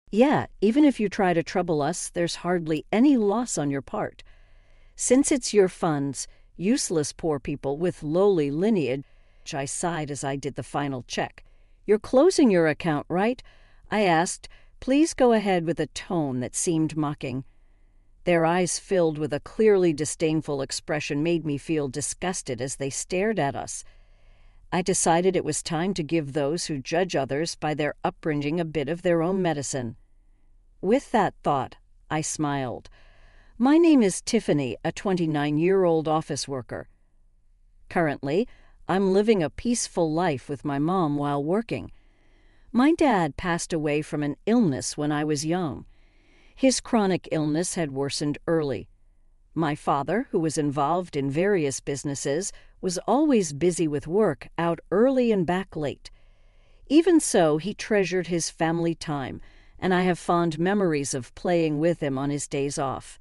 Yeah, even if you try to trouble us, there's hardly any loss on your part. Since it's your funds, useless poor people with lowly lineage, I sighed as I did the final check. You're closing your account, right? I asked. Please go ahead with a tone that seemed mocking. Their eyes filled with a clearly disdainful expression made me feel disgusted as they stared at us. I decided it was time to give those who judge others by their upbringing a bit of their own medicine. With that thought, I smiled. My name is Tiffany, a 29-year-old office worker. Currently, I'm living a peaceful life with my mom while working. My dad passed away from an illness when I was young. His chronic illness had worsened early. My father, who was involved in various businesses, was always busy with work, out early and back late. Even so, he treasured his family time, and I have fond memories of playing with him on his days off.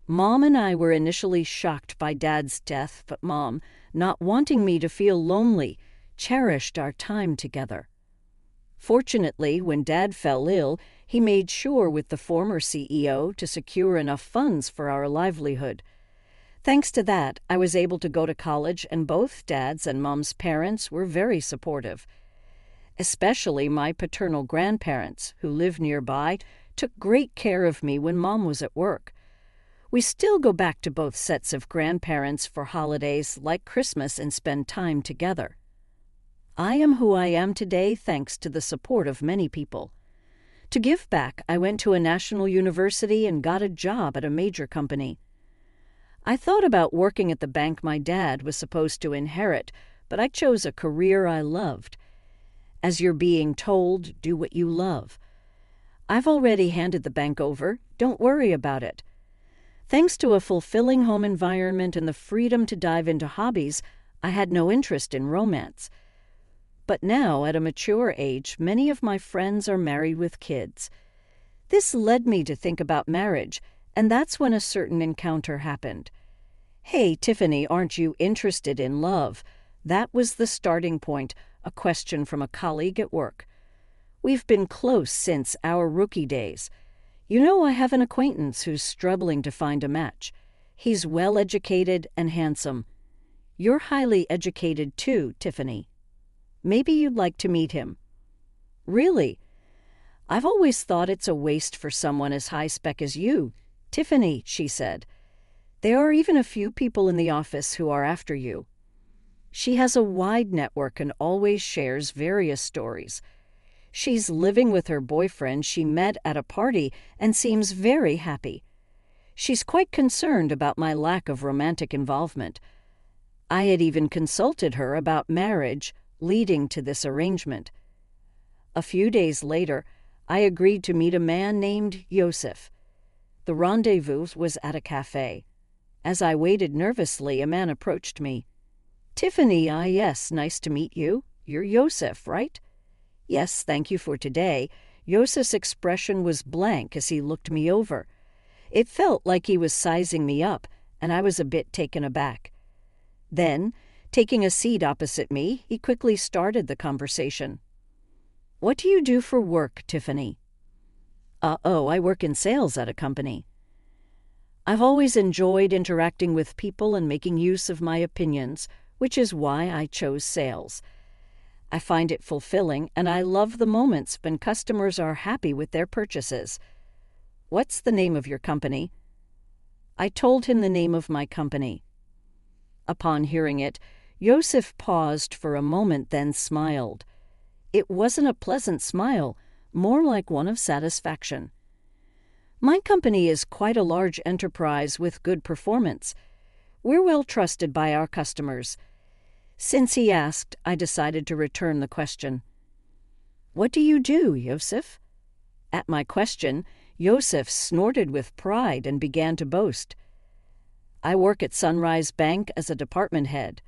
Mom and I were initially shocked by Dad's death, but Mom, not wanting me to feel lonely, cherished our time together. Fortunately, when Dad fell ill, he made sure with the former CEO to secure enough funds for our livelihood. Thanks to that, I was able to go to college, and both Dad's and Mom's parents were very supportive. Especially my paternal grandparents, who lived nearby, took great care of me when Mom was at work. We still go back to both sets of grandparents for holidays like Christmas and spend time together. I am who I am today thanks to the support of many people. To give back, I went to a national university and got a job at a major company. I thought about working at the bank my dad was supposed to inherit, but I chose a career I loved. As you're being told, do what you love. I've already handed the bank over. Don't worry about it. Thanks to a fulfilling home environment and the freedom to dive into hobbies, I had no interest in romance. But now, at a mature age, many of my friends are married with kids. This led me to think about marriage, and that's when a certain encounter happened. Hey, Tiffany, aren't you interested in love? That was the starting point, a question from a colleague at work. We've been close since our rookie days. You know, I have an acquaintance who's struggling to find a match. He's well-educated and handsome. You're highly educated too, Tiffany. Maybe you'd like to meet him. Really? I've always thought it's a waste for someone as high-spec as you. Tiffany, she said. There are even a few people in the office who are after you. She has a wide network and always shares various stories. She's living with her boyfriend she met at a party and seems very happy. She's quite concerned about my lack of romantic involvement. I had even consulted her about marriage, leading to this arrangement. A few days later, I agreed to meet a man named Yosef. The rendezvous was at a cafe. As I waited nervously, a man approached me. Tiffany, yes, nice to meet you. You're Yosef, right? Yes, thank you for today. Yosef's expression was blank as he looked me over. It felt like he was sizing me up, and I was a bit taken aback. Then, taking a seat opposite me, he quickly started the conversation. What do you do for work, Tiffany? I work in sales at a company. I've always enjoyed interacting with people and making use of my opinions, which is why I chose sales. I find it fulfilling, and I love the moments when customers are happy with their purchases. What's the name of your company? I told him the name of my company. Upon hearing it, Yosef paused for a moment, then smiled. It wasn't a pleasant smile, more like one of satisfaction. My company is quite a large enterprise with good performance. We're well trusted by our customers. Since he asked, I decided to return the question. What do you do, Yosef? At my question, Yosef snorted with pride and began to boast. I work at Sunrise Bank as a department head.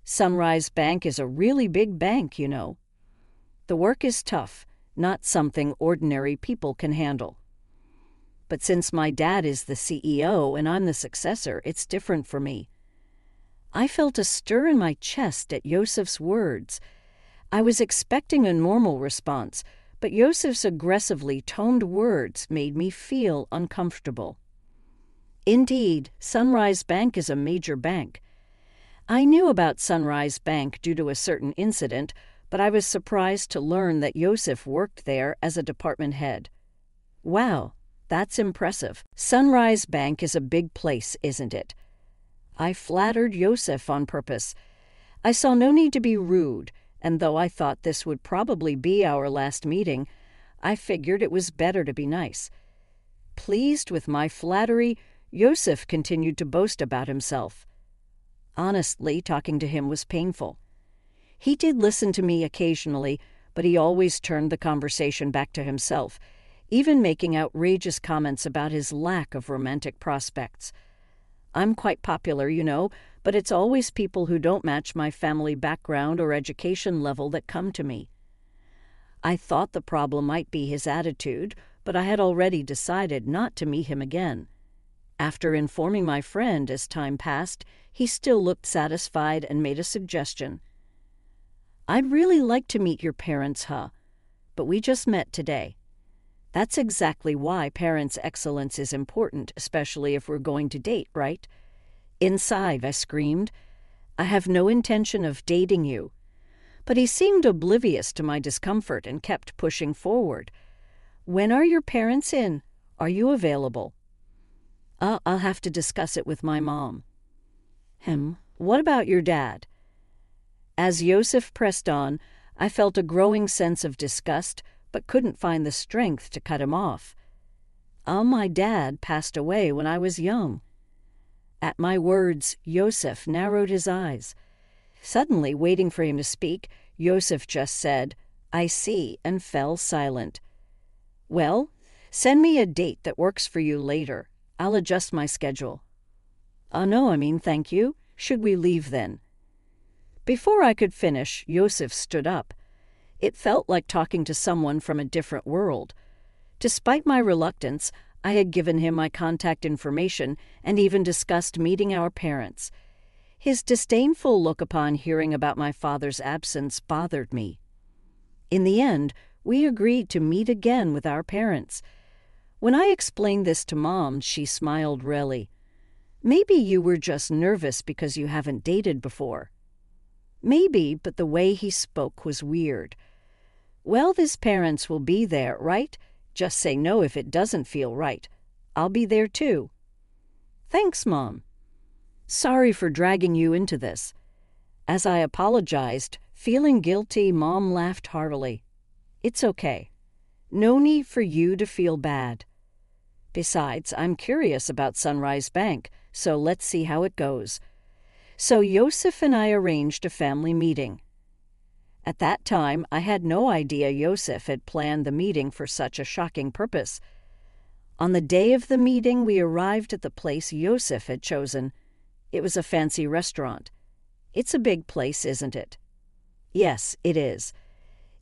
Sunrise Bank is a really big bank, you know. The work is tough, not something ordinary people can handle. But since my dad is the CEO and I'm the successor, it's different for me. I felt a stir in my chest at Yosef's words. I was expecting a normal response, but Yosef's aggressively toned words made me feel uncomfortable. Indeed, Sunrise Bank is a major bank. I knew about Sunrise Bank due to a certain incident, but I was surprised to learn that Yosef worked there as a department head. Wow, that's impressive. Sunrise Bank is a big place, isn't it? I flattered Yosef on purpose. I saw no need to be rude, and though I thought this would probably be our last meeting, I figured it was better to be nice. Pleased with my flattery, Yosef continued to boast about himself. Honestly, talking to him was painful. He did listen to me occasionally, but he always turned the conversation back to himself, even making outrageous comments about his lack of romantic prospects. I'm quite popular, but it's always people who don't match my family background or education level that come to me. I thought the problem might be his attitude, but I had already decided not to meet him again. After informing my friend as time passed, he still looked satisfied and made a suggestion. I'd really like to meet your parents, but we just met today. That's exactly why parents' excellence is important, especially if we're going to date, right? Inside, I screamed. I have no intention of dating you. But he seemed oblivious to my discomfort and kept pushing forward. When are your parents in? Are you available? I'll have to discuss it with my mom. What about your dad? As Yosef pressed on, I felt a growing sense of disgust, but couldn't find the strength to cut him off. My dad passed away when I was young. At my words, Yosef narrowed his eyes. Suddenly, waiting for him to speak, Yosef just said, "I see," and fell silent. Well, send me a date that works for you later. I'll adjust my schedule. No, thank you. Should we leave then? Before I could finish, Yosef stood up. It felt like talking to someone from a different world. Despite my reluctance, I had given him my contact information and even discussed meeting our parents. His disdainful look upon hearing about my father's absence bothered me. In the end, we agreed to meet again with our parents. When I explained this to Mom, she smiled wryly. Maybe you were just nervous because you haven't dated before. Maybe, but the way he spoke was weird. Well, his parents will be there, right? Just say no if it doesn't feel right. I'll be there too. Thanks, Mom. Sorry for dragging you into this. As I apologized, feeling guilty, Mom laughed heartily. It's okay. No need for you to feel bad. Besides, I'm curious about Sunrise Bank, so let's see how it goes. So Yosef and I arranged a family meeting. At that time, I had no idea Yosef had planned the meeting for such a shocking purpose. On the day of the meeting, we arrived at the place Yosef had chosen. It was a fancy restaurant. It's a big place, isn't it? Yes, it is.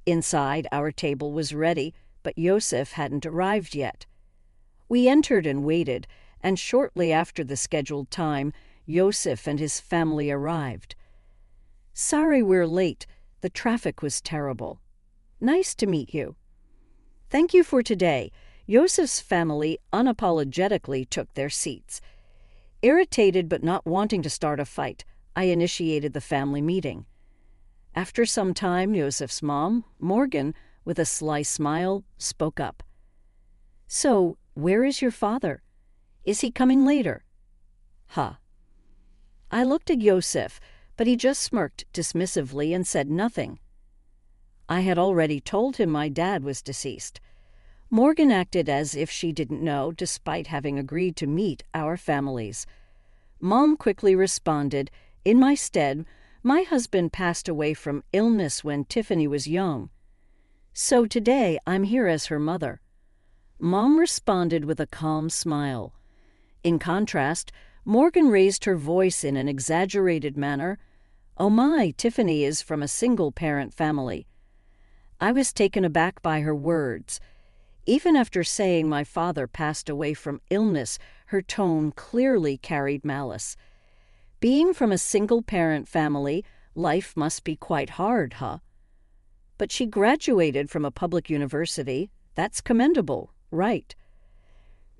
Inside, our table was ready, but Yosef hadn't arrived yet. We entered and waited, and shortly after the scheduled time, Yosef and his family arrived. Sorry we're late. The traffic was terrible. Nice to meet you. Thank you for today. Yosef's family unapologetically took their seats. Irritated but not wanting to start a fight, I initiated the family meeting. After some time, Yosef's mom, Morgan, with a sly smile, spoke up. So, where is your father? Is he coming later? I looked at Yosef, but he just smirked dismissively and said nothing. I had already told him my dad was deceased. Morgan acted as if she didn't know, despite having agreed to meet our families. Mom quickly responded, in my stead, my husband passed away from illness when Tiffany was young. So today I'm here as her mother. Mom responded with a calm smile. In contrast, Morgan raised her voice in an exaggerated manner. Oh my, Tiffany is from a single-parent family. I was taken aback by her words. Even after saying my father passed away from illness, her tone clearly carried malice. Being from a single-parent family, life must be quite hard, But she graduated from a public university. That's commendable, right?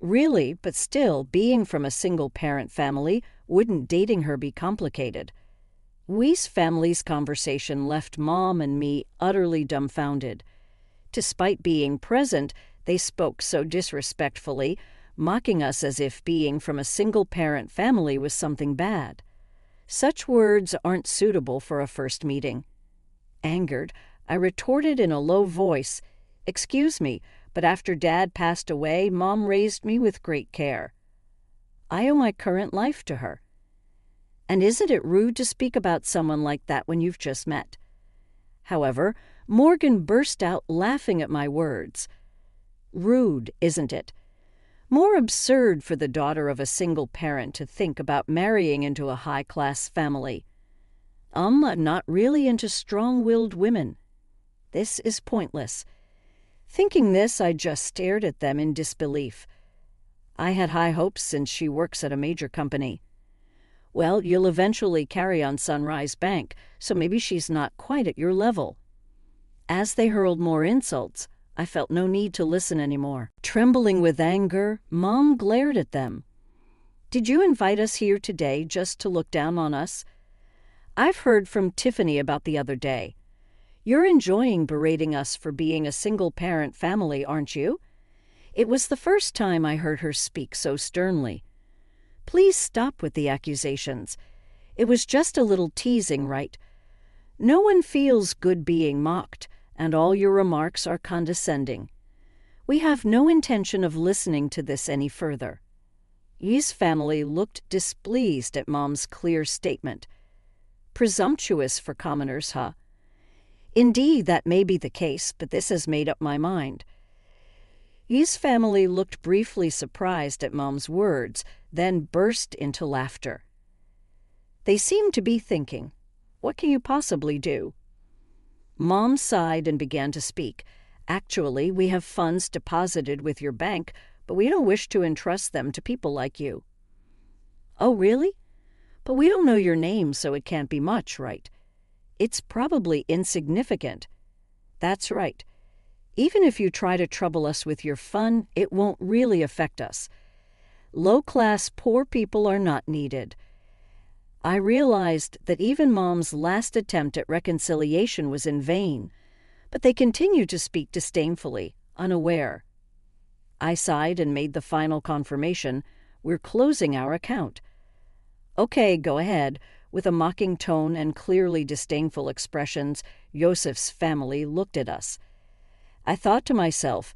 Really, but still, being from a single-parent family, wouldn't dating her be complicated? We's family's conversation left Mom and me utterly dumbfounded. Despite being present, they spoke so disrespectfully, mocking us as if being from a single-parent family was something bad. Such words aren't suitable for a first meeting. Angered, I retorted in a low voice, "Excuse me, but after Dad passed away, Mom raised me with great care. I owe my current life to her. And isn't it rude to speak about someone like that when you've just met?" However, Morgan burst out laughing at my words. Rude, isn't it? More absurd for the daughter of a single parent to think about marrying into a high-class family. I'm not really into strong-willed women. This is pointless. Thinking this, I just stared at them in disbelief. I had high hopes since she works at a major company. Well, you'll eventually carry on Sunrise Bank, so maybe she's not quite at your level. As they hurled more insults, I felt no need to listen anymore. Trembling with anger, Mom glared at them. "Did you invite us here today just to look down on us? I've heard from Tiffany about the other day. You're enjoying berating us for being a single-parent family, aren't you?" It was the first time I heard her speak so sternly. "Please stop with the accusations. It was just a little teasing, right? No one feels good being mocked, and all your remarks are condescending. We have no intention of listening to this any further." Ye's family looked displeased at Mom's clear statement. Presumptuous for commoners, huh? Indeed, that may be the case, but this has made up my mind. Ye's family looked briefly surprised at Mom's words, then burst into laughter. They seemed to be thinking, what can you possibly do? Mom sighed and began to speak. "Actually, we have funds deposited with your bank, but we don't wish to entrust them to people like you." "Oh, really? But we don't know your name, so it can't be much, right? It's probably insignificant." "That's right. Even if you try to trouble us with your fun, it won't really affect us. Low-class poor people are not needed." I realized that even Mom's last attempt at reconciliation was in vain, but they continued to speak disdainfully, unaware. I sighed and made the final confirmation, "We're closing our account." "Okay, go ahead." With a mocking tone and clearly disdainful expressions, Yosef's family looked at us. I thought to myself,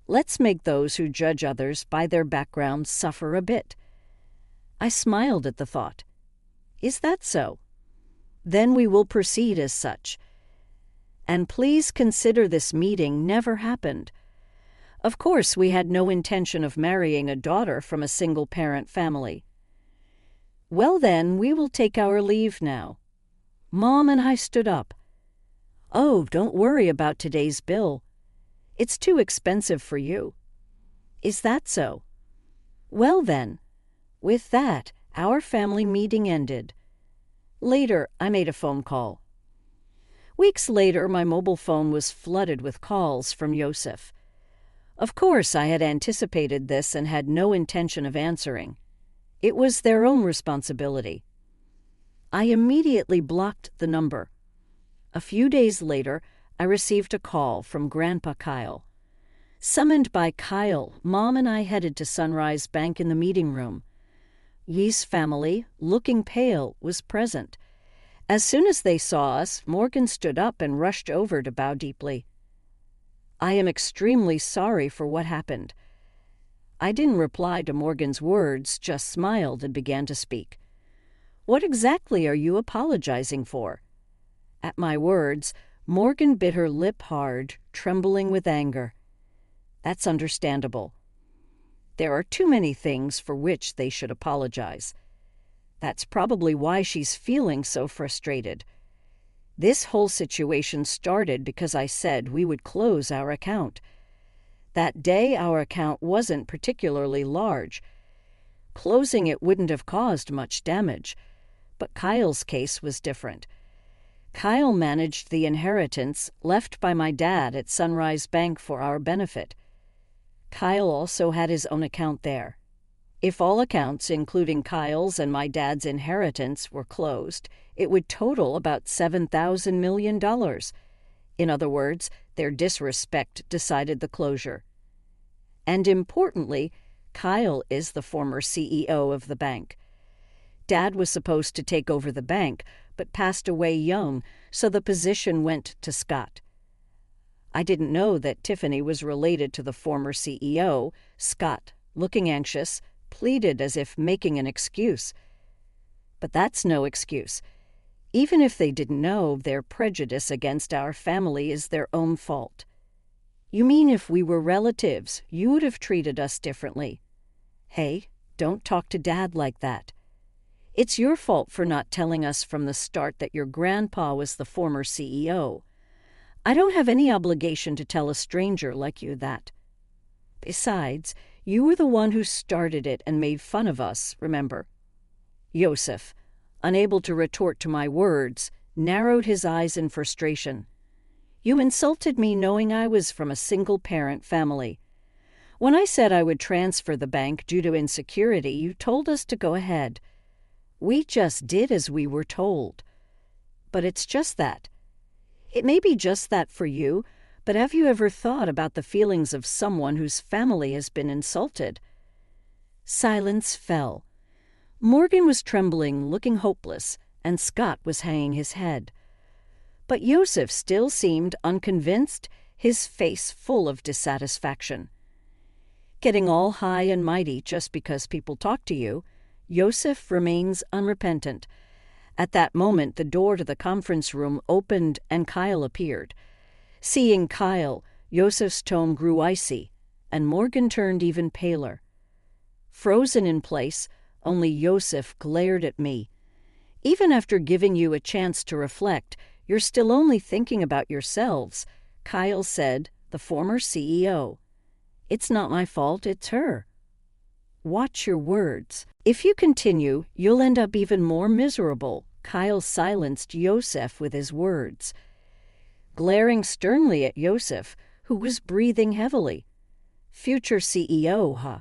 let's make those who judge others by their background suffer a bit. I smiled at the thought. Is that so? Then we will proceed as such. And please consider this meeting never happened. Of course, we had no intention of marrying a daughter from a single-parent family. Well then, we will take our leave now. Mom and I stood up. Oh, don't worry about today's bill. It's too expensive for you. Is that so? Well then, with that, our family meeting ended. Later, I made a phone call. Weeks later, my mobile phone was flooded with calls from Yosef. Of course, I had anticipated this and had no intention of answering. It was their own responsibility. I immediately blocked the number. A few days later, I received a call from Grandpa Kyle. Summoned by Kyle, Mom and I headed to Sunrise Bank in the meeting room. Ye's family, looking pale, was present. As soon as they saw us, Morgan stood up and rushed over to bow deeply. "I am extremely sorry for what happened." I didn't reply to Morgan's words, just smiled and began to speak. "What exactly are you apologizing for?" At my words, Morgan bit her lip hard, trembling with anger. That's understandable. There are too many things for which they should apologize. That's probably why she's feeling so frustrated. This whole situation started because I said we would close our account. That day, our account wasn't particularly large. Closing it wouldn't have caused much damage, but Kyle's case was different. Kyle managed the inheritance left by my dad at Sunrise Bank for our benefit. Kyle also had his own account there. If all accounts, including Kyle's and my dad's inheritance, were closed, it would total about $7,000 million. In other words, their disrespect decided the closure. And importantly, Kyle is the former CEO of the bank. Dad was supposed to take over the bank, but passed away young, so the position went to Scott. I didn't know that Tiffany was related to the former CEO. Scott, looking anxious, pleaded as if making an excuse. But that's no excuse. Even if they didn't know, their prejudice against our family is their own fault. You mean if we were relatives, you would have treated us differently? Hey, don't talk to Dad like that. It's your fault for not telling us from the start that your grandpa was the former CEO. I don't have any obligation to tell a stranger like you that. Besides, you were the one who started it and made fun of us, remember? Yosef, unable to retort to my words, narrowed his eyes in frustration. You insulted me knowing I was from a single-parent family. When I said I would transfer the bank due to insecurity, you told us to go ahead. We just did as we were told. But it's just that. It may be just that for you, but have you ever thought about the feelings of someone whose family has been insulted? Silence fell. Morgan was trembling, looking hopeless, and Scott was hanging his head. But Yosef still seemed unconvinced, his face full of dissatisfaction. Getting all high and mighty just because people talk to you, Yosef remains unrepentant. At that moment, the door to the conference room opened and Kyle appeared. Seeing Kyle, Yosef's tone grew icy, and Morgan turned even paler. Frozen in place, only Yosef glared at me. Even after giving you a chance to reflect, you're still only thinking about yourselves, Kyle said, the former CEO. It's not my fault, it's her. Watch your words. If you continue, you'll end up even more miserable. Kyle silenced Yosef with his words, glaring sternly at Yosef, who was breathing heavily. Future CEO, huh?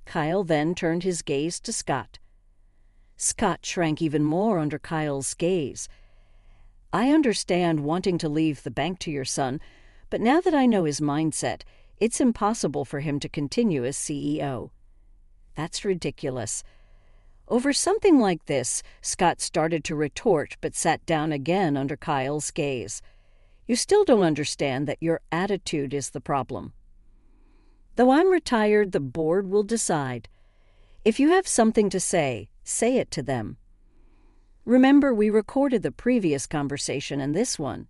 Kyle then turned his gaze to Scott. Scott shrank even more under Kyle's gaze. I understand wanting to leave the bank to your son, but now that I know his mindset, it's impossible for him to continue as CEO. That's ridiculous. Over something like this, Scott started to retort but sat down again under Kyle's gaze. You still don't understand that your attitude is the problem. Though I'm retired, the board will decide. If you have something to say it to them. Remember, we recorded the previous conversation and this one.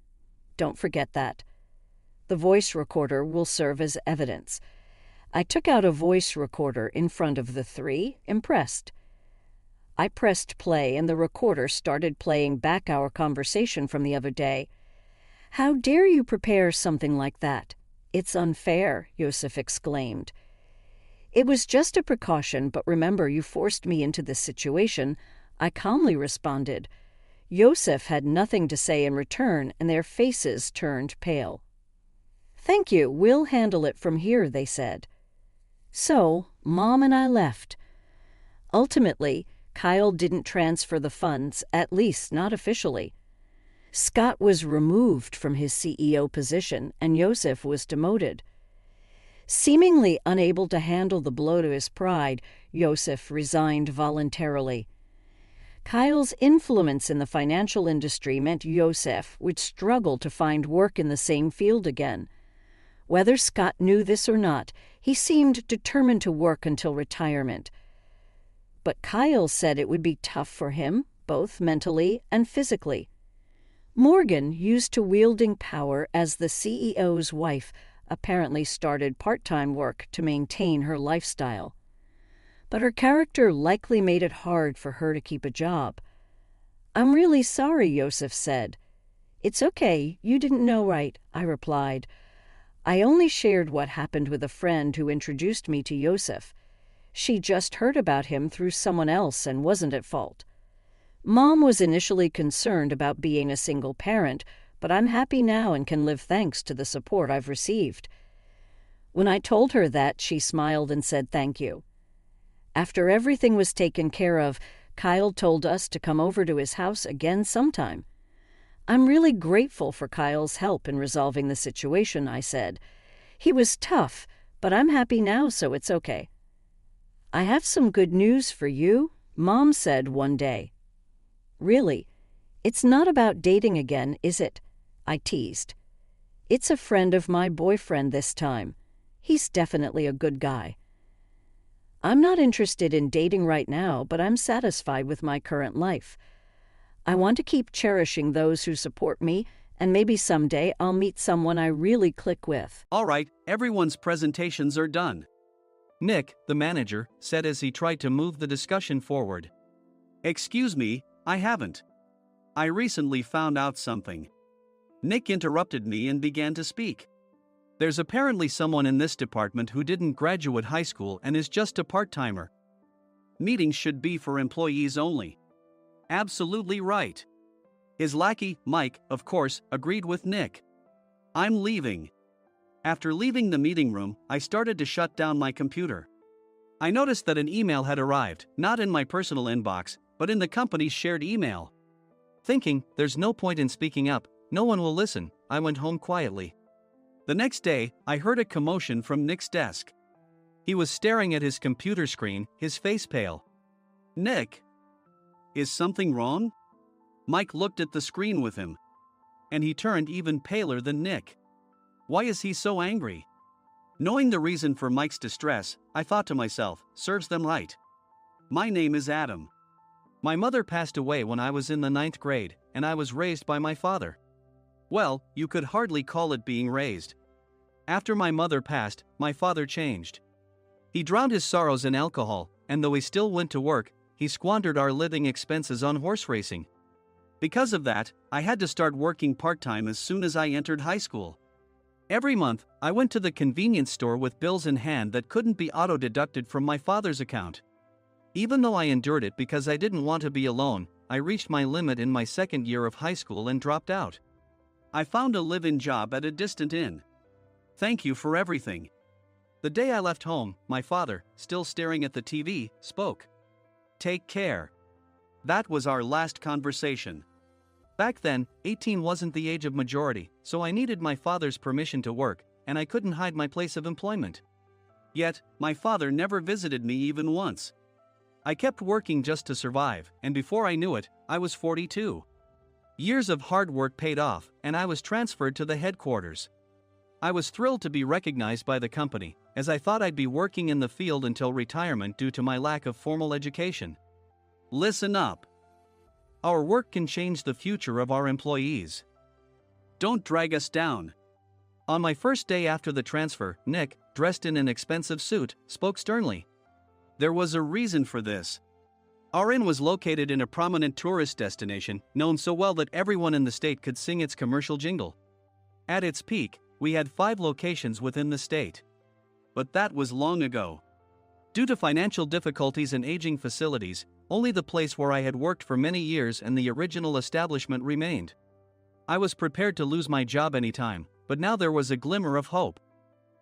Don't forget that. The voice recorder will serve as evidence. I took out a voice recorder in front of the three, impressed. I pressed play and the recorder started playing back our conversation from the other day. How dare you prepare something like that? It's unfair, Yosef exclaimed. It was just a precaution, but remember you forced me into this situation. I calmly responded. Yosef had nothing to say in return, and their faces turned pale. Thank you, we'll handle it from here, they said. So, Mom and I left. Ultimately, Kyle didn't transfer the funds, at least not officially. Scott was removed from his CEO position, and Yosef was demoted. Seemingly unable to handle the blow to his pride, Yosef resigned voluntarily. Kyle's influence in the financial industry meant Yosef would struggle to find work in the same field again. Whether Scott knew this or not, he seemed determined to work until retirement. But Kyle said it would be tough for him, both mentally and physically. Morgan, used to wielding power as the CEO's wife, apparently started part-time work to maintain her lifestyle. But her character likely made it hard for her to keep a job. I'm really sorry, Yosef said. It's okay, you didn't know right, I replied. I only shared what happened with a friend who introduced me to Yosef. She just heard about him through someone else and wasn't at fault. Mom was initially concerned about being a single parent, but I'm happy now and can live thanks to the support I've received. When I told her that, she smiled and said thank you. After everything was taken care of, Kyle told us to come over to his house again sometime. I'm really grateful for Kyle's help in resolving the situation, I said. He was tough, but I'm happy now, so it's okay. I have some good news for you, Mom said one day. Really? It's not about dating again, is it? I teased. It's a friend of my boyfriend this time. He's definitely a good guy. I'm not interested in dating right now, but I'm satisfied with my current life. I want to keep cherishing those who support me, and maybe someday I'll meet someone I really click with. All right, everyone's presentations are done, Nick, the manager, said as he tried to move the discussion forward. Excuse me, I haven't. I recently found out something. Nick interrupted me and began to speak. There's apparently someone in this department who didn't graduate high school and is just a part-timer. Meetings should be for employees only. Absolutely right. His lackey, Mike, of course, agreed with Nick. I'm leaving. After leaving the meeting room, I started to shut down my computer. I noticed that an email had arrived, not in my personal inbox, but in the company's shared email. Thinking, there's no point in speaking up, no one will listen, I went home quietly. The next day, I heard a commotion from Nick's desk. He was staring at his computer screen, his face pale. Nick? Is something wrong? Mike looked at the screen with him. And he turned even paler than Nick. Why is he so angry? Knowing the reason for Mike's distress, I thought to myself, serves them right. My name is Adam. My mother passed away when I was in the 9th grade, and I was raised by my father. Well, you could hardly call it being raised. After my mother passed, my father changed. He drowned his sorrows in alcohol, and though he still went to work, he squandered our living expenses on horse racing. Because of that, I had to start working part-time as soon as I entered high school. Every month, I went to the convenience store with bills in hand that couldn't be auto-deducted from my father's account. Even though I endured it because I didn't want to be alone, I reached my limit in my second year of high school and dropped out. I found a live-in job at a distant inn. Thank you for everything. The day I left home, my father, still staring at the TV, spoke. Take care. That was our last conversation. Back then, 18 wasn't the age of majority, so I needed my father's permission to work, and I couldn't hide my place of employment. Yet, my father never visited me even once. I kept working just to survive, and before I knew it, I was 42. Years of hard work paid off, and I was transferred to the headquarters. I was thrilled to be recognized by the company, as I thought I'd be working in the field until retirement due to my lack of formal education. Listen up. Our work can change the future of our employees. Don't drag us down. On my first day after the transfer, Nick, dressed in an expensive suit, spoke sternly. There was a reason for this. Our inn was located in a prominent tourist destination, known so well that everyone in the state could sing its commercial jingle. At its peak, we had 5 locations within the state. But that was long ago. Due to financial difficulties and aging facilities, only the place where I had worked for many years and the original establishment remained. I was prepared to lose my job anytime, but now there was a glimmer of hope.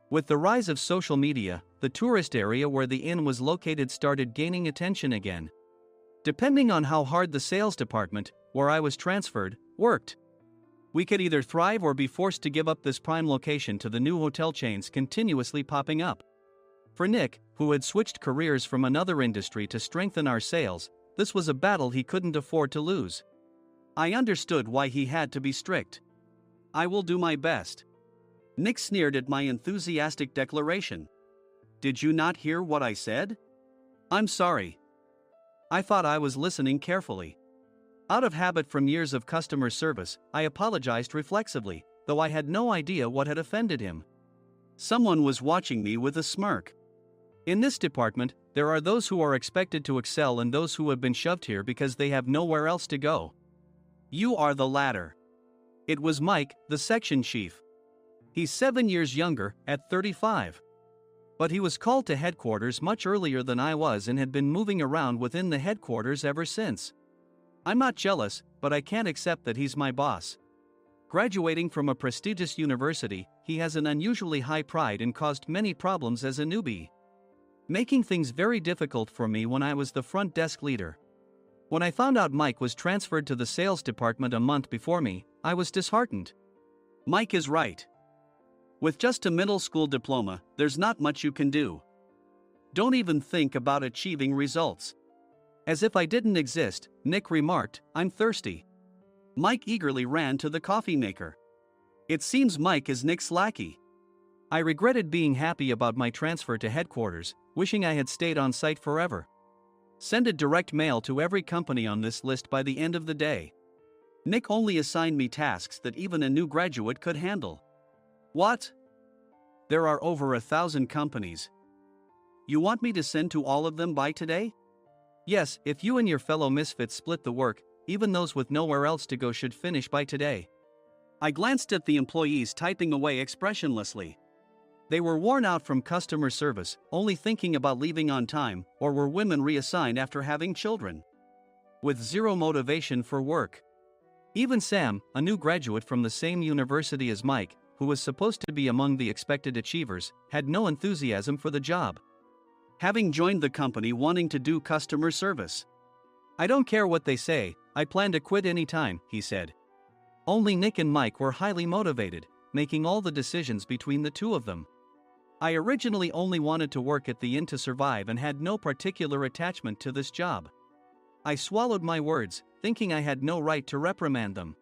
With the rise of social media, the tourist area where the inn was located started gaining attention again. Depending on how hard the sales department, where I was transferred, worked. We could either thrive or be forced to give up this prime location to the new hotel chains continuously popping up. For Nick, who had switched careers from another industry to strengthen our sales, this was a battle he couldn't afford to lose. I understood why he had to be strict. I will do my best. Nick sneered at my enthusiastic declaration. Did you not hear what I said? I'm sorry. I thought I was listening carefully. Out of habit from years of customer service, I apologized reflexively, though I had no idea what had offended him. Someone was watching me with a smirk. In this department, there are those who are expected to excel and those who have been shoved here because they have nowhere else to go. You are the latter. It was Mike, the section chief. He's 7 years younger, at 35. But he was called to headquarters much earlier than I was and had been moving around within the headquarters ever since. I'm not jealous, but I can't accept that he's my boss. Graduating from a prestigious university, he has an unusually high pride and caused many problems as a newbie, making things very difficult for me when I was the front desk leader. When I found out Mike was transferred to the sales department a month before me, I was disheartened. Mike is right. With just a middle school diploma, there's not much you can do. Don't even think about achieving results. As if I didn't exist, Nick remarked, I'm thirsty. Mike eagerly ran to the coffee maker. It seems Mike is Nick's lackey. I regretted being happy about my transfer to headquarters, wishing I had stayed on site forever. Send a direct mail to every company on this list by the end of the day. Nick only assigned me tasks that even a new graduate could handle. What? There are over 1,000 companies. You want me to send to all of them by today? Yes, if you and your fellow misfits split the work, even those with nowhere else to go should finish by today. I glanced at the employees typing away expressionlessly. They were worn out from customer service, only thinking about leaving on time, or were women reassigned after having children, with zero motivation for work. Even Sam, a new graduate from the same university as Mike, who was supposed to be among the expected achievers, had no enthusiasm for the job, having joined the company wanting to do customer service. I don't care what they say, I plan to quit any time, he said. Only Nick and Mike were highly motivated, making all the decisions between the two of them. I originally only wanted to work at the inn to survive and had no particular attachment to this job. I swallowed my words, thinking I had no right to reprimand them.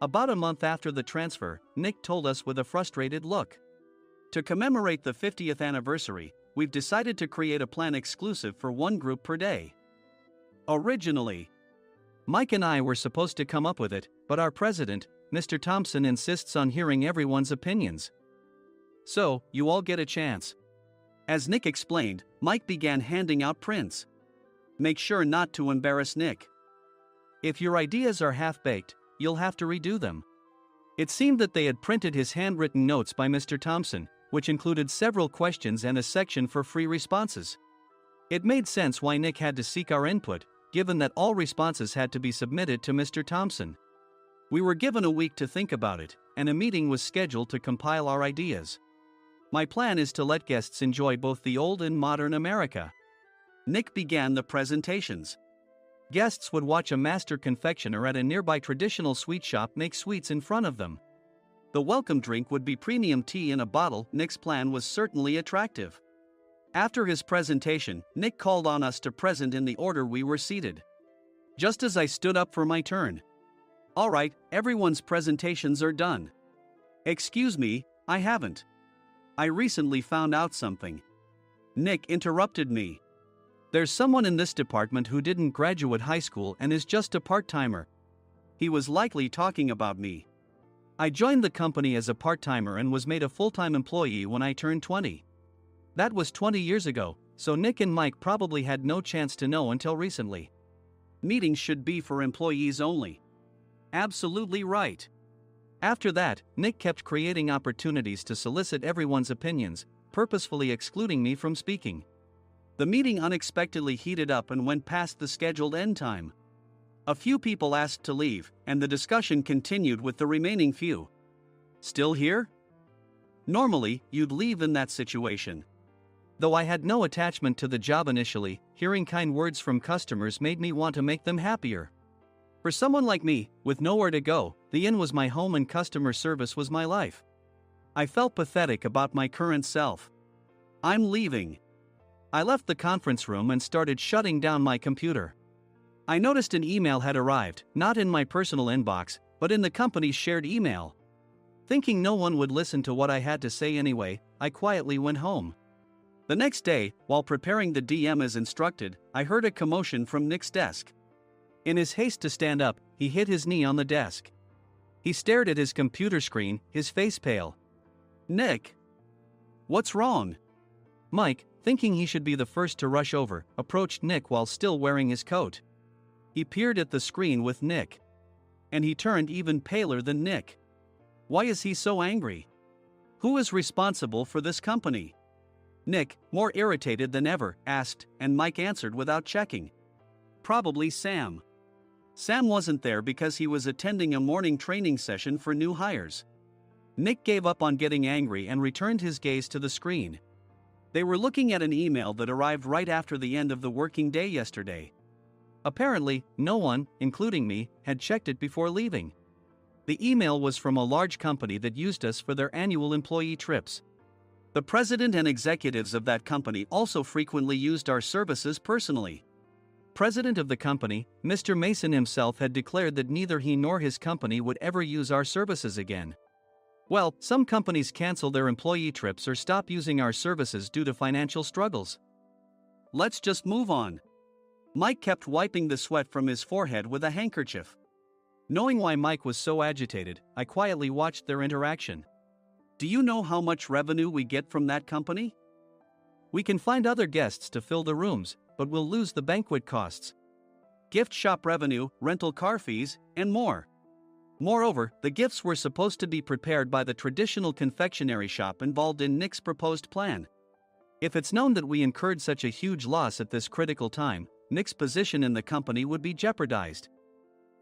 About a month after the transfer, Nick told us with a frustrated look. To commemorate the 50th anniversary, we've decided to create a plan exclusive for one group per day. Originally, Mike and I were supposed to come up with it, but our president, Mr. Thompson, insists on hearing everyone's opinions. So, you all get a chance. As Nick explained, Mike began handing out prints. Make sure not to embarrass Nick. If your ideas are half-baked, you'll have to redo them. It seemed that they had printed his handwritten notes by Mr. Thompson, which included several questions and a section for free responses. It made sense why Nick had to seek our input, given that all responses had to be submitted to Mr. Thompson. We were given a week to think about it, and a meeting was scheduled to compile our ideas. My plan is to let guests enjoy both the old and modern America. Nick began the presentations. Guests would watch a master confectioner at a nearby traditional sweet shop make sweets in front of them. The welcome drink would be premium tea in a bottle. Nick's plan was certainly attractive. After his presentation, Nick called on us to present in the order we were seated. Just as I stood up for my turn. All right, everyone's presentations are done. Excuse me, I haven't. I recently found out something. Nick interrupted me. There's someone in this department who didn't graduate high school and is just a part-timer. He was likely talking about me. I joined the company as a part-timer and was made a full-time employee when I turned 20. That was 20 years ago, so Nick and Mike probably had no chance to know until recently. Meetings should be for employees only. Absolutely right. After that, Nick kept creating opportunities to solicit everyone's opinions, purposefully excluding me from speaking. The meeting unexpectedly heated up and went past the scheduled end time. A few people asked to leave, and the discussion continued with the remaining few. Still here? Normally, you'd leave in that situation. Though I had no attachment to the job initially, hearing kind words from customers made me want to make them happier. For someone like me, with nowhere to go, the inn was my home and customer service was my life. I felt pathetic about my current self. I'm leaving. I left the conference room and started shutting down my computer. I noticed an email had arrived, not in my personal inbox, but in the company's shared email. Thinking no one would listen to what I had to say anyway, I quietly went home. The next day, while preparing the DM as instructed, I heard a commotion from Nick's desk. In his haste to stand up, he hit his knee on the desk. He stared at his computer screen, his face pale. Nick! What's wrong? Mike, thinking he should be the first to rush over, approached Nick while still wearing his coat. He peered at the screen with Nick. And he turned even paler than Nick. Why is he so angry? Who is responsible for this company? Nick, more irritated than ever, asked, and Mike answered without checking. Probably Sam. Sam wasn't there because he was attending a morning training session for new hires. Nick gave up on getting angry and returned his gaze to the screen. They were looking at an email that arrived right after the end of the working day yesterday. Apparently, no one, including me, had checked it before leaving. The email was from a large company that used us for their annual employee trips. The president and executives of that company also frequently used our services personally. President of the company, Mr. Mason himself, had declared that neither he nor his company would ever use our services again. Well, some companies cancel their employee trips or stop using our services due to financial struggles. Let's just move on. Mike kept wiping the sweat from his forehead with a handkerchief. Knowing why Mike was so agitated, I quietly watched their interaction. Do you know how much revenue we get from that company? We can find other guests to fill the rooms, but we'll lose the banquet costs, gift shop revenue, rental car fees, and more. Moreover, the gifts were supposed to be prepared by the traditional confectionery shop involved in Nick's proposed plan. If it's known that we incurred such a huge loss at this critical time, Nick's position in the company would be jeopardized.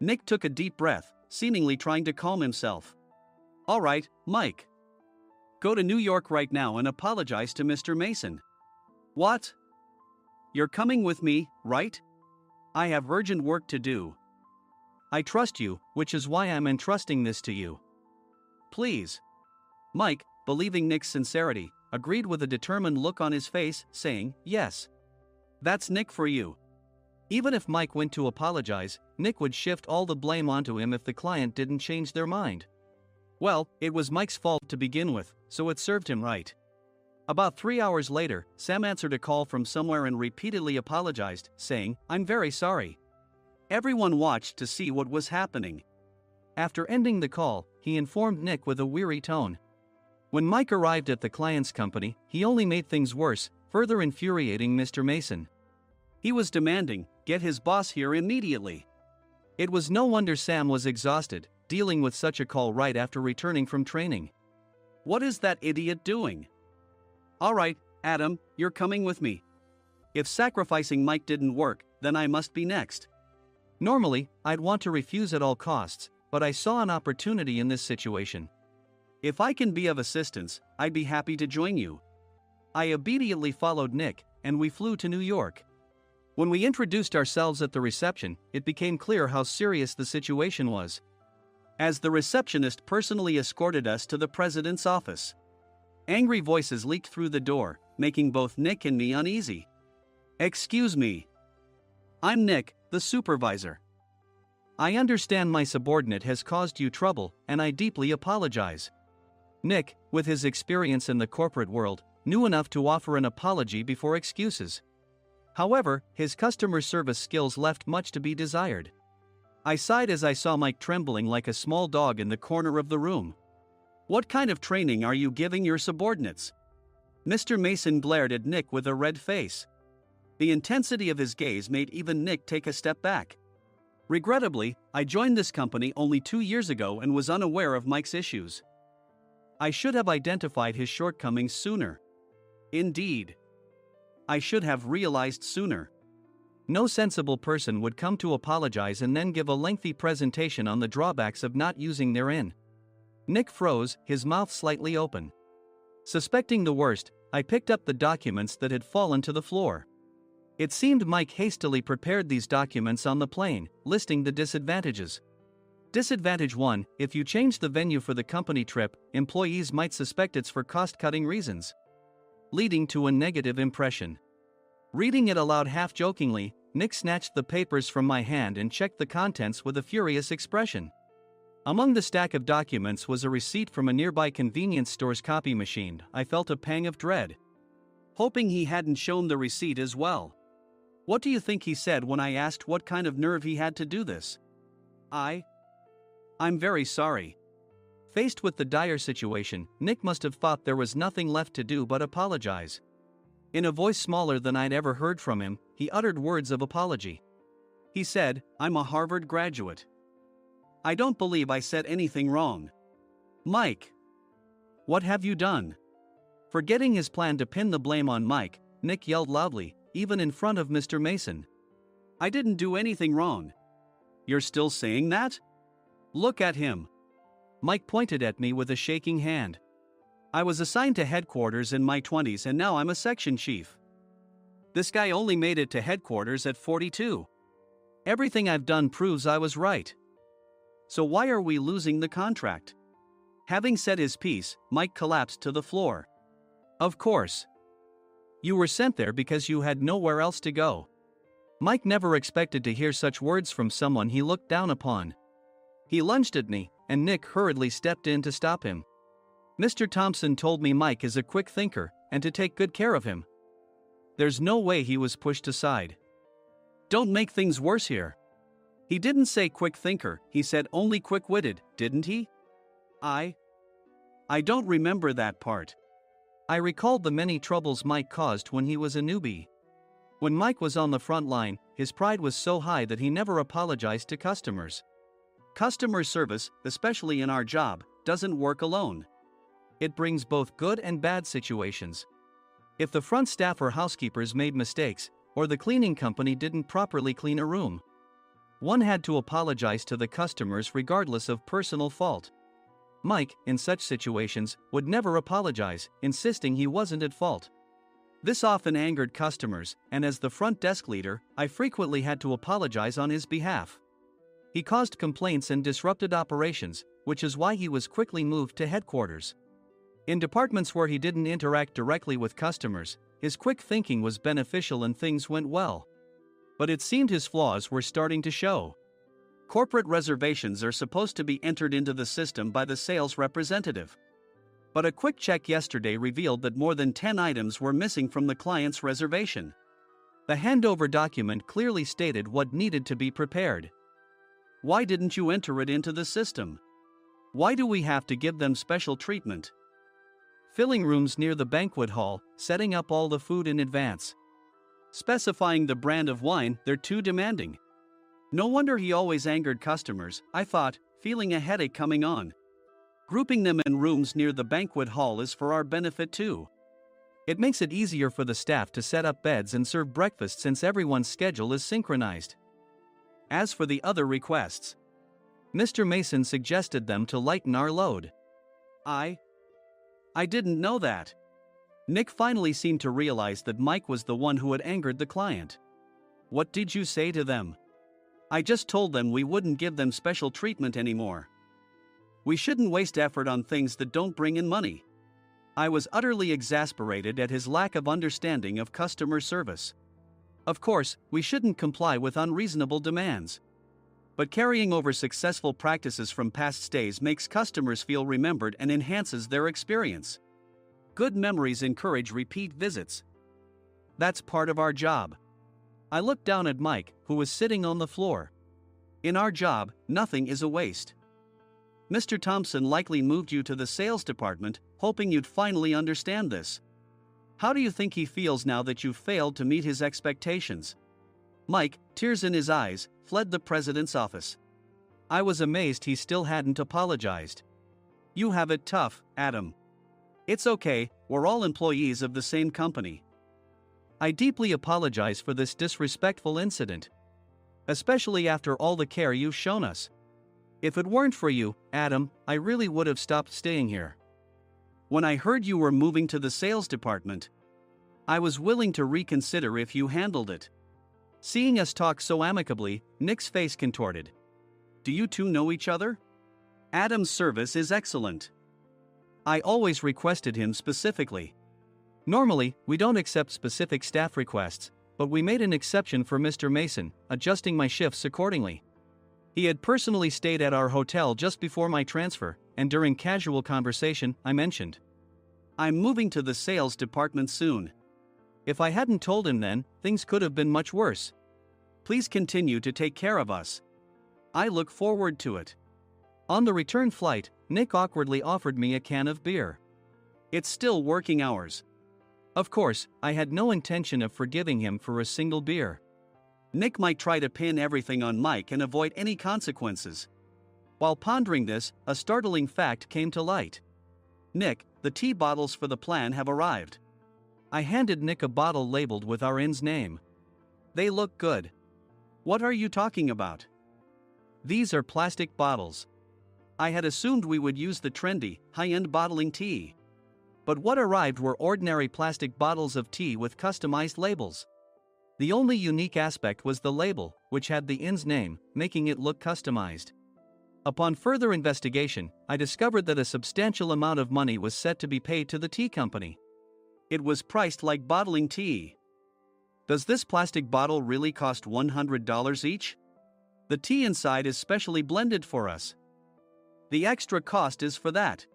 Nick took a deep breath, seemingly trying to calm himself. All right, Mike. Go to New York right now and apologize to Mr. Mason. What? You're coming with me, right? I have urgent work to do. I trust you, which is why I'm entrusting this to you. Please. Mike, believing Nick's sincerity, agreed with a determined look on his face, saying, yes. That's Nick for you. Even if Mike went to apologize, Nick would shift all the blame onto him if the client didn't change their mind. Well, it was Mike's fault to begin with, so it served him right. About 3 hours later, Sam answered a call from somewhere and repeatedly apologized, saying, I'm very sorry. Everyone watched to see what was happening. After ending the call, he informed Nick with a weary tone. When Mike arrived at the client's company, he only made things worse, further infuriating Mr. Mason. He was demanding, get his boss here immediately. It was no wonder Sam was exhausted, dealing with such a call right after returning from training. What is that idiot doing? All right, Adam, you're coming with me. If sacrificing Mike didn't work, then I must be next. Normally, I'd want to refuse at all costs, but I saw an opportunity in this situation. If I can be of assistance, I'd be happy to join you. I obediently followed Nick, and we flew to New York. When we introduced ourselves at the reception, it became clear how serious the situation was, as the receptionist personally escorted us to the president's office. Angry voices leaked through the door, making both Nick and me uneasy. Excuse me. I'm Nick, the supervisor. I understand my subordinate has caused you trouble, and I deeply apologize. Nick, with his experience in the corporate world, knew enough to offer an apology before excuses. However, his customer service skills left much to be desired. I sighed as I saw Mike trembling like a small dog in the corner of the room. What kind of training are you giving your subordinates? Mr. Mason glared at Nick with a red face. The intensity of his gaze made even Nick take a step back. Regrettably, I joined this company only 2 years ago and was unaware of Mike's issues. I should have identified his shortcomings sooner. Indeed. I should have realized sooner. No sensible person would come to apologize and then give a lengthy presentation on the drawbacks of not using their in. Nick froze, his mouth slightly open. Suspecting the worst, I picked up the documents that had fallen to the floor. It seemed Mike hastily prepared these documents on the plane, listing the disadvantages. Disadvantage 1: if you change the venue for the company trip, employees might suspect it's for cost-cutting reasons, leading to a negative impression. Reading it aloud half-jokingly, Nick snatched the papers from my hand and checked the contents with a furious expression. Among the stack of documents was a receipt from a nearby convenience store's copy machine. I felt a pang of dread, hoping he hadn't shown the receipt as well. What do you think he said when I asked what kind of nerve he had to do this? I'm very sorry. Faced with the dire situation, Nick must have thought there was nothing left to do but apologize. In a voice smaller than I'd ever heard from him, he uttered words of apology. He said, I'm a Harvard graduate. I don't believe I said anything wrong. Mike, what have you done? Forgetting his plan to pin the blame on Mike, Nick yelled loudly, even in front of Mr. Mason. I didn't do anything wrong. You're still saying that? Look at him. Mike pointed at me with a shaking hand. I was assigned to headquarters in my 20s and now I'm a section chief. This guy only made it to headquarters at 42. Everything I've done proves I was right. So why are we losing the contract? Having said his piece, Mike collapsed to the floor. Of course. You were sent there because you had nowhere else to go. Mike never expected to hear such words from someone he looked down upon. He lunged at me, and Nick hurriedly stepped in to stop him. Mr. Thompson told me Mike is a quick thinker, and to take good care of him. There's no way he was pushed aside. Don't make things worse here. He didn't say quick thinker, he said only quick-witted, didn't he? I don't remember that part. I recalled the many troubles Mike caused when he was a newbie. When Mike was on the front line, his pride was so high that he never apologized to customers. Customer service, especially in our job, doesn't work alone. It brings both good and bad situations. If the front staff or housekeepers made mistakes, or the cleaning company didn't properly clean a room, one had to apologize to the customers regardless of personal fault. Mike, in such situations, would never apologize, insisting he wasn't at fault. This often angered customers, and as the front desk leader, I frequently had to apologize on his behalf. He caused complaints and disrupted operations, which is why he was quickly moved to headquarters. In departments where he didn't interact directly with customers, his quick thinking was beneficial and things went well. But it seemed his flaws were starting to show. Corporate reservations are supposed to be entered into the system by the sales representative. But a quick check yesterday revealed that more than 10 items were missing from the client's reservation. The handover document clearly stated what needed to be prepared. Why didn't you enter it into the system? Why do we have to give them special treatment? Filling rooms near the banquet hall, setting up all the food in advance. Specifying the brand of wine, they're too demanding. No wonder he always angered customers, I thought, feeling a headache coming on. Grouping them in rooms near the banquet hall is for our benefit too. It makes it easier for the staff to set up beds and serve breakfast since everyone's schedule is synchronized. As for the other requests, Mr. Mason suggested them to lighten our load. I didn't know that. Nick finally seemed to realize that Mike was the one who had angered the client. What did you say to them? I just told them we wouldn't give them special treatment anymore. We shouldn't waste effort on things that don't bring in money. I was utterly exasperated at his lack of understanding of customer service. Of course, we shouldn't comply with unreasonable demands. But carrying over successful practices from past stays makes customers feel remembered and enhances their experience. Good memories encourage repeat visits. That's part of our job. I looked down at Mike, who was sitting on the floor. In our job, nothing is a waste. Mr. Thompson likely moved you to the sales department, hoping you'd finally understand this. How do you think he feels now that you've failed to meet his expectations? Mike, tears in his eyes, fled the president's office. I was amazed he still hadn't apologized. You have it tough, Adam. It's okay, we're all employees of the same company. I deeply apologize for this disrespectful incident. Especially after all the care you've shown us. If it weren't for you, Adam, I really would have stopped staying here. When I heard you were moving to the sales department, I was willing to reconsider if you handled it. Seeing us talk so amicably, Nick's face contorted. Do you two know each other? Adam's service is excellent. I always requested him specifically. Normally, we don't accept specific staff requests, but we made an exception for Mr. Mason, adjusting my shifts accordingly. He had personally stayed at our hotel just before my transfer, and during casual conversation, I mentioned, I'm moving to the sales department soon. If I hadn't told him then, things could have been much worse. Please continue to take care of us. I look forward to it. On the return flight, Nick awkwardly offered me a can of beer. It's still working hours. Of course, I had no intention of forgiving him for a single beer. Nick might try to pin everything on Mike and avoid any consequences. While pondering this, a startling fact came to light. Nick, the tea bottles for the plan have arrived. I handed Nick a bottle labeled with our inn's name. They look good. What are you talking about? These are plastic bottles. I had assumed we would use the trendy, high-end bottling tea. But what arrived were ordinary plastic bottles of tea with customized labels. The only unique aspect was the label, which had the inn's name, making it look customized. Upon further investigation, I discovered that a substantial amount of money was set to be paid to the tea company. It was priced like bottling tea. Does this plastic bottle really cost $100 each? The tea inside is specially blended for us. The extra cost is for that.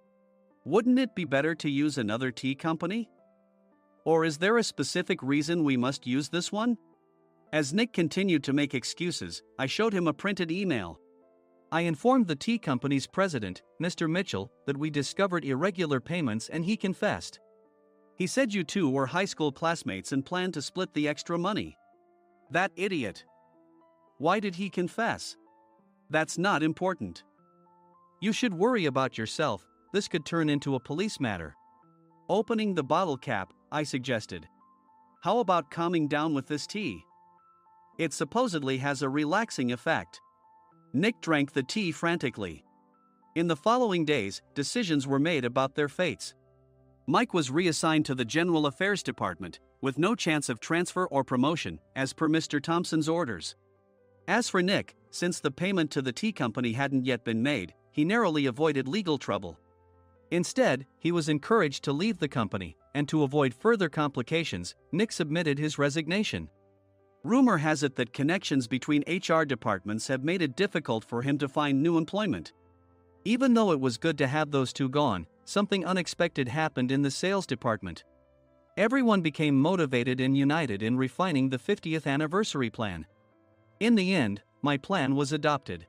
Wouldn't it be better to use another tea company? Or is there a specific reason we must use this one? As Nick continued to make excuses, I showed him a printed email. I informed the tea company's president, Mr. Mitchell, that we discovered irregular payments and he confessed. He said you two were high school classmates and planned to split the extra money. That idiot. Why did he confess? That's not important. You should worry about yourself, this could turn into a police matter. Opening the bottle cap, I suggested. How about calming down with this tea? It supposedly has a relaxing effect. Nick drank the tea frantically. In the following days, decisions were made about their fates. Mike was reassigned to the General Affairs Department, with no chance of transfer or promotion, as per Mr. Thompson's orders. As for Nick, since the payment to the tea company hadn't yet been made, he narrowly avoided legal trouble. Instead, he was encouraged to leave the company, and to avoid further complications, Nick submitted his resignation. Rumor has it that connections between HR departments have made it difficult for him to find new employment. Even though it was good to have those two gone, something unexpected happened in the sales department. Everyone became motivated and united in refining the 50th anniversary plan. In the end, my plan was adopted.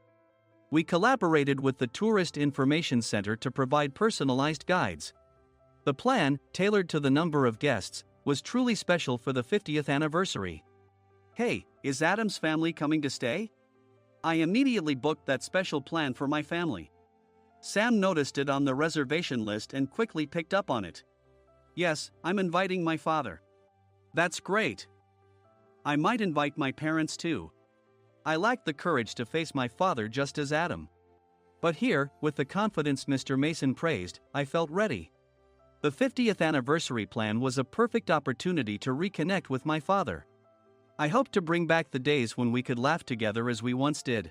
We collaborated with the Tourist Information Center to provide personalized guides. The plan, tailored to the number of guests, was truly special for the 50th anniversary. Hey, is Adam's family coming to stay? I immediately booked that special plan for my family. Sam noticed it on the reservation list and quickly picked up on it. Yes, I'm inviting my father. That's great. I might invite my parents too. I lacked the courage to face my father just as Adam. But here, with the confidence Mr. Mason praised, I felt ready. The 50th anniversary plan was a perfect opportunity to reconnect with my father. I hoped to bring back the days when we could laugh together as we once did.